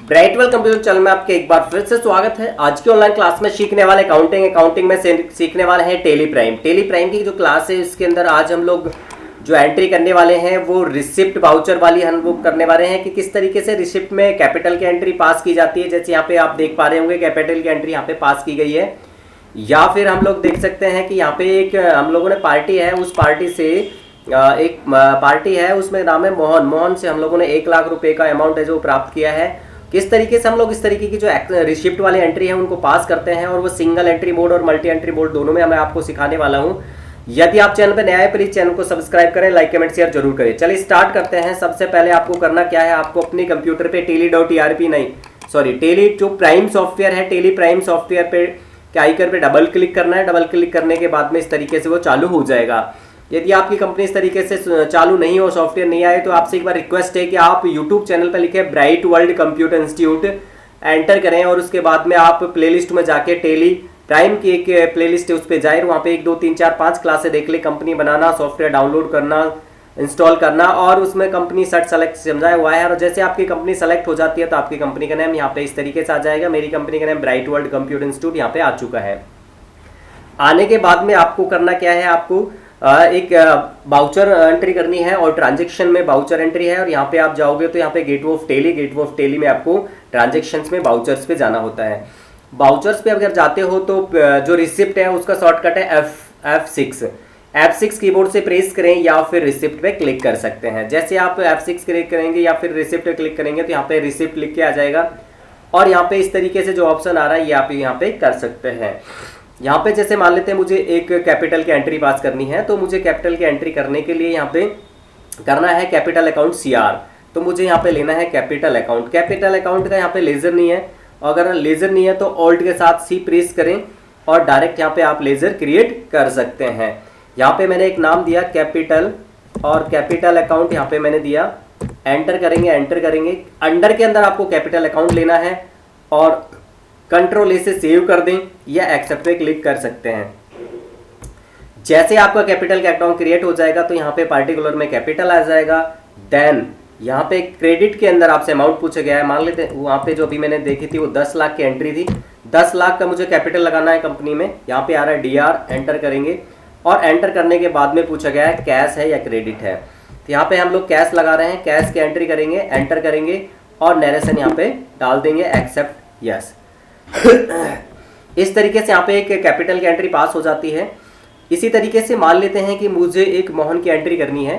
ब्राइटवेल computer channel में आपके एक बार फिर से स्वागत है। आज की ऑनलाइन क्लास में सीखने वाले अकाउंटिंग में सीखने वाले हैं टेली प्राइम की जो क्लास है इसके अंदर आज हम लोग जो एंट्री करने वाले हैं वो रिसिप्ट वाउचर वाली हम लोग करने वाले हैं कि किस तरीके से रिसिप्ट में कैपिटल की एंट्री पास की जाती है। जैसे यहाँ पे आप देख पा रहे होंगे कैपिटल की एंट्री यहाँ पे पास की गई है, या फिर हम लोग देख सकते हैं कि यहाँ पे एक हम लोगों ने पार्टी है, उस पार्टी से एक पार्टी है उसमें नाम है मोहन से हम लोगों ने 1 लाख रुपए का अमाउंट है जो प्राप्त किया है। किस तरीके से हम लोग इस तरीके की जो रिसिप्ट वाली एंट्री है उनको पास करते हैं और वो सिंगल एंट्री मोड और मल्टी एंट्री मोड दोनों में मैं आपको सिखाने वाला हूं। यदि आप चैनल पर नया है प्लीज चैनल को सब्सक्राइब करें, लाइक कमेंट शेयर जरूर करें। चलिए स्टार्ट करते हैं। सबसे पहले आपको करना क्या है, आपको अपने कंप्यूटर पे टेली जो प्राइम सॉफ्टवेयर है टेली प्राइम सॉफ्टवेयर पे के आइकन पे डबल क्लिक करना है। डबल क्लिक करने के बाद में इस तरीके से वो चालू हो जाएगा। यदि आपकी कंपनी इस तरीके से चालू नहीं हो, सॉफ्टवेयर नहीं आए, तो आपसे एक बार रिक्वेस्ट है कि आप यूट्यूब चैनल पर लिखे bright world computer institute, enter करें और उसके बाद में आप प्लेलिस्ट में जाके टेली प्राइम की एक प्लेलिस्ट है उस पर जाए, वहाँ पे 1 2 3 4 5 क्लासें देख ले। कंपनी बनाना, सॉफ्टवेयर डाउनलोड करना, इंस्टॉल करना और उसमें कंपनी सेलेक्ट समझाया हुआ है। और जैसे आपकी कंपनी सेलेक्ट हो जाती है तो आपकी कंपनी का नाम यहाँ पे इस तरीके से आ जाएगा। मेरी कंपनी का नाम ब्राइट वर्ल्ड कंप्यूटर इंस्टीट्यूट यहाँ पे आ चुका है। आने के बाद में आपको करना क्या है, आपको एक बाउचर एंट्री करनी है और ट्रांजेक्शन में बाउचर एंट्री है। और यहाँ पे आप जाओगे तो यहाँ पे गेटवे ऑफ टेली में आपको ट्रांजेक्शन्स में बाउचर्स पे जाना होता है। बाउचर्स पे अगर जाते हो तो जो रिसिप्ट है उसका शॉर्टकट है F6 कीबोर्ड से प्रेस करें या फिर रिसिप्ट पे क्लिक कर सकते हैं। जैसे आप F6 क्लिक करेंगे या फिर रिसिप्ट पे क्लिक करेंगे तो यहाँ पे रिसिप्ट लिख के आ जाएगा और यहाँ पे इस तरीके से जो ऑप्शन आ रहा है ये आप यहाँ पे कर सकते हैं। यहाँ पे जैसे मान लेते हैं मुझे एक कैपिटल की एंट्री पास करनी है, तो मुझे कैपिटल की एंट्री करने के लिए यहाँ पे करना है कैपिटल अकाउंट CR। तो मुझे यहाँ पे लेना है कैपिटल अकाउंट का यहाँ पे लेजर नहीं है। अगर लेजर नहीं है तो ऑल्ट के साथ C प्रेस करें और डायरेक्ट यहाँ पे आप लेजर क्रिएट कर सकते हैं। यहाँ पे मैंने एक नाम दिया कैपिटल और कैपिटल अकाउंट यहाँ पे मैंने दिया। एंटर करेंगे। अंडर के अंदर आपको कैपिटल अकाउंट लेना है और कंट्रोल A से सेव कर दें या एक्सेप्ट पे क्लिक कर सकते हैं। जैसे आपका कैपिटल का अकाउंट क्रिएट हो जाएगा तो यहाँ पे पार्टिकुलर में कैपिटल आ जाएगा। देन यहाँ पे क्रेडिट के अंदर आपसे अमाउंट पूछा गया है। मान लेते हैं वहाँ पे जो अभी मैंने देखी थी वो 10 लाख की एंट्री थी। 10 लाख का मुझे कैपिटल लगाना है कंपनी में। यहाँ पे आ रहा है DR, एंटर करेंगे और एंटर करने के बाद में पूछा गया है कैश है या क्रेडिट है। तो यहाँ पे हम लोग कैश लगा रहे हैं। कैश की एंट्री करेंगे, एंटर करेंगे और नरेशन यहाँ पे डाल देंगे, एक्सेप्ट यस। इस तरीके से यहाँ पे एक कैपिटल की एंट्री पास हो जाती है। इसी तरीके से मान लेते हैं कि मुझे एक मोहन की एंट्री करनी है।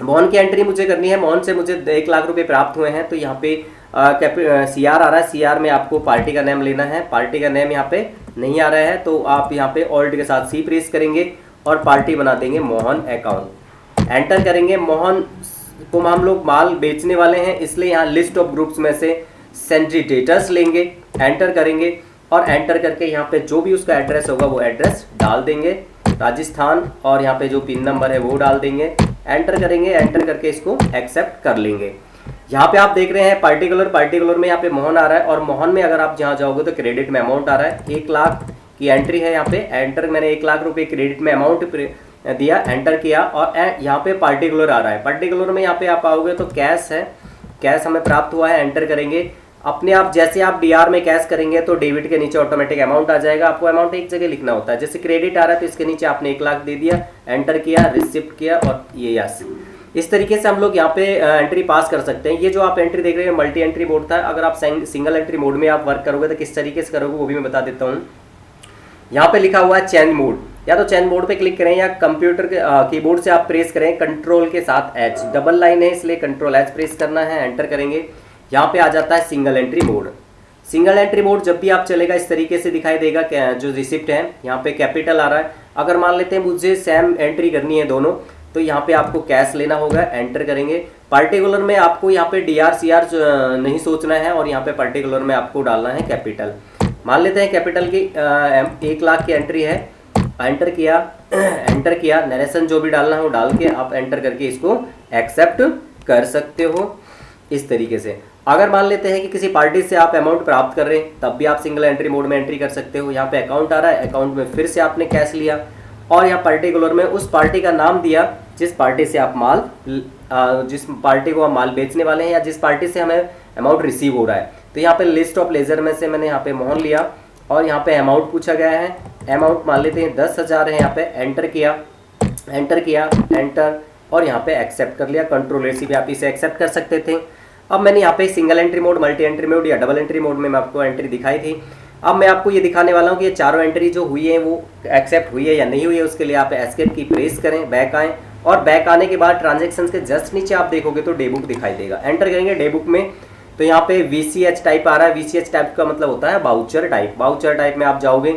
मोहन की एंट्री मुझे करनी है। मोहन से मुझे 1 लाख रुपए प्राप्त हुए हैं। तो यहाँ पे CR आ रहा है। CR में आपको पार्टी का नेम लेना है। पार्टी का नेम यहाँ पे नहीं आ रहा है तो आप यहाँ पे ऑल्ट के साथ C प्रेस करेंगे और पार्टी बना देंगे मोहन अकाउंट। एंटर करेंगे। मोहन को हम लोग माल बेचने वाले हैं इसलिए यहाँ लिस्ट ऑफ ग्रुप्स में से सेंट्री डेटर्स लेंगे। एंटर करेंगे और एंटर करके यहाँ पे जो भी उसका एड्रेस होगा वो एड्रेस डाल देंगे, राजस्थान, और यहाँ पे जो पिन नंबर है वो डाल देंगे। एंटर करेंगे। एंटर करके इसको एक्सेप्ट कर लेंगे। यहाँ पे आप देख रहे हैं पार्टिकुलर में यहाँ पे मोहन आ रहा है और मोहन में अगर आप जहाँ जाओगे तो क्रेडिट में अमाउंट आ रहा है। 1 लाख की एंट्री है। यहाँ पे एंटर, मैंने 1 लाख रुपये क्रेडिट में अमाउंट दिया, एंटर किया और यहाँ पे पार्टिकुलर आ रहा है। पार्टिकुलर में यहाँ पे आप आओगे तो कैश है, कैश हमें प्राप्त हुआ है। एंटर करेंगे। अपने आप जैसे आप DR में कैश करेंगे तो डेबिट के नीचे ऑटोमेटिक अमाउंट आ जाएगा। आपको अमाउंट एक जगह लिखना होता है। जैसे क्रेडिट आ रहा है तो इसके नीचे आपने 1 लाख दे दिया, एंटर किया, रिसिप्ट किया और ये यस। इस तरीके से हम लोग यहाँ पे एंट्री पास कर सकते हैं। ये जो आप एंट्री देख रहे हैं मल्टी एंट्री मोड था। अगर आप सिंगल एंट्री मोड में आप वर्क करोगे तो किस तरीके से करोगे वो भी मैं बता देता हूँ। यहाँ पे लिखा हुआ है चेंज मोड, या तो चेंज मोड पे क्लिक करें या कंप्यूटर के कीबोर्ड से आप प्रेस करें कंट्रोल के साथ H। डबल लाइन है इसलिए कंट्रोल H प्रेस करना है। एंटर करेंगे। यहाँ पे आ जाता है single entry mode. Single entry mode जब भी आप चलेगा इस तरीके से दिखाई देगा। जो रिसिप्ट है यहाँ पे कैपिटल आ रहा है। अगर मान लेते हैं मुझे सेम एंट्री करनी है दोनों, तो यहाँ पे आपको कैश लेना होगा। एंटर करेंगे। पार्टिकुलर में आपको यहाँ पे DR CR नहीं सोचना है और यहाँ पे पार्टिकुलर में आपको डालना है कैपिटल। मान लेते हैं कैपिटल की 1 लाख की एंट्री है। एंटर किया, नरेशन जो भी डालना है वो डाल के आप एंटर करके इसको एक्सेप्ट कर सकते हो इस तरीके से। अगर मान लेते हैं कि किसी पार्टी से आप अमाउंट प्राप्त कर रहे हैं तब भी आप सिंगल एंट्री मोड में एंट्री कर सकते हो। यहाँ पे अकाउंट आ रहा है, अकाउंट में फिर से आपने कैश लिया और यहाँ पर्टिकुलर में उस पार्टी का नाम दिया जिस पार्टी से आप माल जिस पार्टी को आप माल बेचने वाले हैं या जिस पार्टी से हमें अमाउंट रिसीव हो रहा है। तो यहाँ पे लिस्ट ऑफ लेजर में से मैंने यहाँ पे मोहन लिया और यहाँ पे अमाउंट पूछा गया है, अमाउंट मान लेते हैं 10,000 है, यहाँ पे एंटर किया एंटर और यहाँ पे एक्सेप्ट कर लिया। कंट्रोल ए से भी आप इसे एक्सेप्ट कर सकते थे। अब मैंने यहाँ पे single entry mode, multi entry mode या डबल एंट्री मोड में मैं आपको एंट्री दिखाई थी। अब मैं आपको ये दिखाने वाला हूँ कि ये चारों एंट्री जो हुई है वो एक्सेप्ट हुई है या नहीं हुई है। उसके लिए आप एस्केप की प्रेस करें, बैक आएँ और बैक आने के बाद ट्रांजेक्शन के जस्ट नीचे आप देखोगे तो डे बुक दिखाई देगा। एंटर करेंगे डे बुक में तो यहाँ पे VCH टाइप आ रहा है। VCH टाइप का मतलब होता है बाउचर टाइप। बाउचर टाइप में आप जाओगे,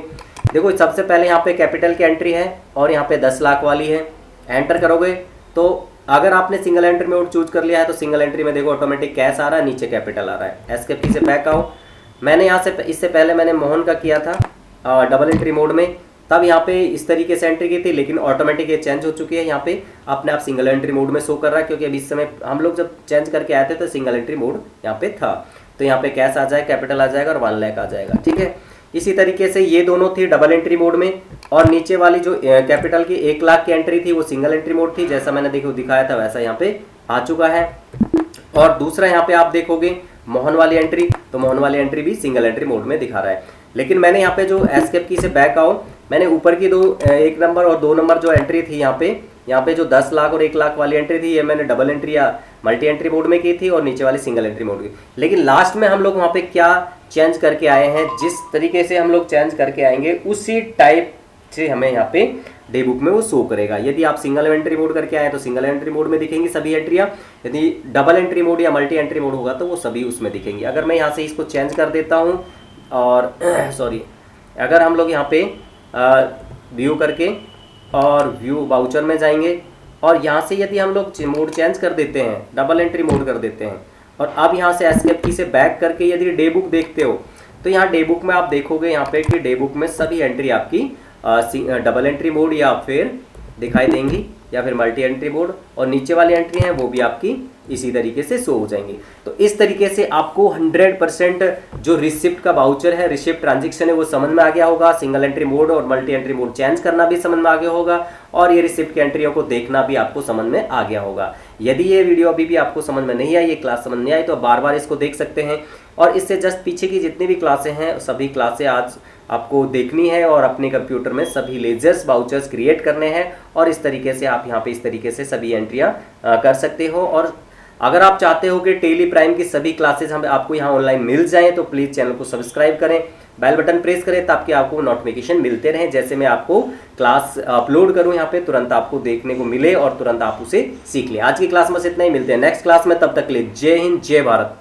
देखो सबसे पहले यहाँ पे कैपिटल की एंट्री है और यहाँ पे 10 लाख वाली है। एंटर करोगे तो अगर आपने सिंगल एंट्री मोड चूज कर लिया है तो सिंगल एंट्री में देखो ऑटोमेटिक कैश आ रहा है, नीचे कैपिटल आ रहा है। एस्केप की से बैक आओ। मैंने यहाँ से इससे पहले मैंने मोहन का किया था डबल एंट्री मोड में, तब यहाँ पे इस तरीके से एंट्री की थी, लेकिन ऑटोमेटिक ये चेंज हो चुकी है। यहाँ पे अपने आप सिंगल एंट्री मोड में शो कर रहा है, क्योंकि अभी इस समय हम लोग जब चेंज करके आए थे तो सिंगल एंट्री मोड यहाँ पे था। तो यहाँ पे कैश आ जाए, कैपिटल आ जाएगा और 1 लाख आ जाएगा, ठीक है। इसी तरीके से ये दोनों थी डबल एंट्री मोड में, और नीचे वाली जो कैपिटल की 1 लाख की एंट्री थी वो सिंगल एंट्री मोड थी। जैसा मैंने देखो दिखाया था वैसा यहाँ पे आ चुका है। और दूसरा यहाँ पे आप देखोगे मोहन वाली एंट्री, तो मोहन वाली एंट्री भी सिंगल एंट्री मोड में दिखा रहा है। लेकिन मैंने यहाँ पे जो एस्केप की से बैक आओ, मैंने ऊपर की 1 नंबर और 2 नंबर जो एंट्री थी यहाँ पे जो 10 लाख और 1 लाख वाली एंट्री थी, ये मैंने डबल एंट्री या मल्टी एंट्री मोड में की थी और नीचे वाली सिंगल एंट्री मोड की। लेकिन लास्ट में हम लोग वहाँ पे क्या चेंज करके आए हैं, जिस तरीके से हम लोग चेंज करके आएंगे उसी टाइप से हमें यहाँ पे डे बुक में वो शो करेगा। यदि आप सिंगल एंट्री मोड करके आए तो सिंगल एंट्री मोड में दिखेंगी सभी एंट्रियाँ, यदि डबल एंट्री मोड या मल्टी एंट्री मोड होगा तो वो सभी उसमें दिखेंगी। अगर मैं यहाँ से इसको चेंज कर देता हूँ और सॉरी, अगर हम लोग यहाँ पे व्यू करके और व्यू वाउचर में जाएंगे और यहाँ से यदि हम लोग मोड चेंज कर देते हैं, डबल एंट्री मोड कर देते हैं, और अब यहाँ से एस्केप की से बैक करके यदि डे बुक देखते हो तो यहाँ डे बुक में आप देखोगे यहाँ पे कि डे बुक में सभी एंट्री आपकी डबल एंट्री मोड या फिर दिखाई देंगी या फिर मल्टी एंट्री मोड, और नीचे वाली एंट्री हैं वो भी आपकी इसी तरीके से शो हो जाएंगी। तो इस तरीके से आपको 100% जो रिसिप्ट का वाउचर है, रिसिप्ट ट्रांजैक्शन है, वो समझ में आ गया होगा। सिंगल एंट्री मोड और मल्टी एंट्री मोड चेंज करना भी समझ में आ गया होगा, और ये रिसिप्ट की एंट्रियों को देखना भी आपको समझ में आ गया होगा। यदि ये वीडियो अभी भी आपको समझ में नहीं आई, ये क्लास समझ नहीं आई, तो बार बार इसको देख सकते हैं। और इससे जस्ट पीछे की जितनी भी क्लासें हैं सभी क्लासें आज आपको देखनी है और अपने कंप्यूटर में सभी लेजर्स वाउचर्स क्रिएट करने हैं, और इस तरीके से आप यहाँ पे इस तरीके से सभी एंट्रियाँ कर सकते हो। और अगर आप चाहते हो कि टेली प्राइम की सभी क्लासेस हम आपको यहाँ ऑनलाइन मिल जाएं तो प्लीज़ चैनल को सब्सक्राइब करें, बेल बटन प्रेस करें ताकि आपको नोटिफिकेशन मिलते रहें। जैसे मैं आपको क्लास अपलोड करूं यहाँ पे तुरंत आपको देखने को मिले और तुरंत आप उसे सीख लें। आज की क्लास में इतना ही, मिलते हैं नेक्स्ट क्लास में, तब तक के लिए जय हिंद जय भारत।